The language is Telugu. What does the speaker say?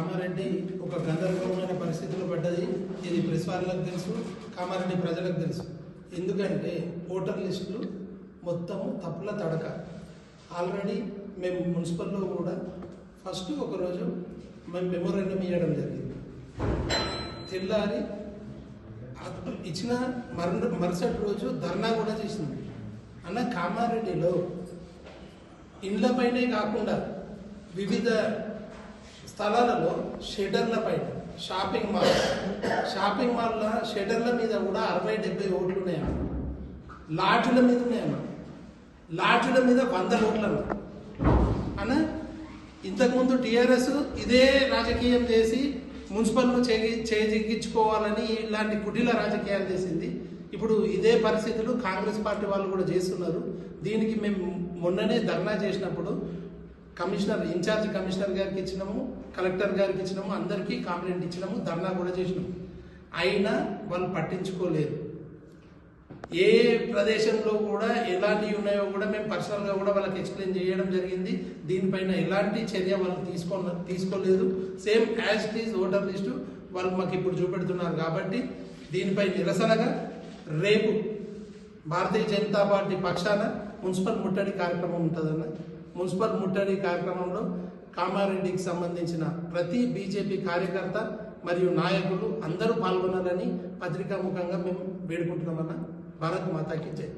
కామారెడ్డి ఒక గందరగోళమైన పరిస్థితిలో పడ్డది. ఇది ప్రెస్ వాళ్ళకు తెలుసు, కామారెడ్డి ప్రజలకు తెలుసు. ఎందుకంటే ఓటర్ లిస్టులు మొత్తము తప్పుల తడక. ఆల్రెడీ మేము మున్సిపల్లో కూడా ఫస్ట్ ఒకరోజు మేము మెమోరాండం ఇవ్వడం జరిగింది. తెల్లారి ఇచ్చిన మరుసటి రోజు ధర్నా కూడా చేసింది. అన్న కామారెడ్డిలో ఇండ్లపైనే కాకుండా వివిధ స్థలాలలో షెడర్ల పైన షాపింగ్ మాల్ల షెడర్ల మీద కూడా 60-70 ఓట్లు ఉన్నాయన్న. లాడ్జ్ల మీద ఉన్నాయన్న. లాడ్జ్ల మీద 100 ఓట్లన్న. అన్న ఇంతకుముందు టీఆర్ఎస్ ఇదే రాజకీయం చేసి మున్సిపల్ను చేజిక్కించుకోవాలని ఇలాంటి కుటిల రాజకీయాలు చేసింది. ఇప్పుడు ఇదే పరిస్థితులు కాంగ్రెస్ పార్టీ వాళ్ళు కూడా చేస్తున్నారు. దీనికి మేము మొన్ననే ధర్నా చేసినప్పుడు ఇన్ఛార్జ్ కమిషనర్ గారికి ఇచ్చినాము, కలెక్టర్ గారికి ఇచ్చినాము, అందరికీ కంప్లైంట్ ఇచ్చినాము, ధర్నా కూడా చేసినాము. అయినా వాళ్ళు పట్టించుకోలేదు. ఏ ప్రదేశంలో కూడా ఎలాంటివి ఉన్నాయో కూడా మేము పర్సనల్గా కూడా వాళ్ళకి ఎక్స్ప్లెయిన్ చేయడం జరిగింది. దీనిపైన ఎలాంటి చర్య వాళ్ళు తీసుకోలేదు. Same as it is voter list వాళ్ళు మాకు ఇప్పుడు చూపెడుతున్నారు. కాబట్టి దీనిపై నిరసనగా రేపు భారతీయ జనతా పార్టీ పక్షాన మున్సిపల్ ముట్టడి కార్యక్రమం ఉంటుందన్న. మున్సిపల్ ముట్టడి కార్యక్రమంలో కామారెడ్డికి సంబంధించిన ప్రతి బీజేపీ కార్యకర్త మరియు నాయకులు అందరూ పాల్గొనాలని పత్రికాముఖంగా మేము వేడుకుంటున్నామన్న. భారత్ మాతాకి జై.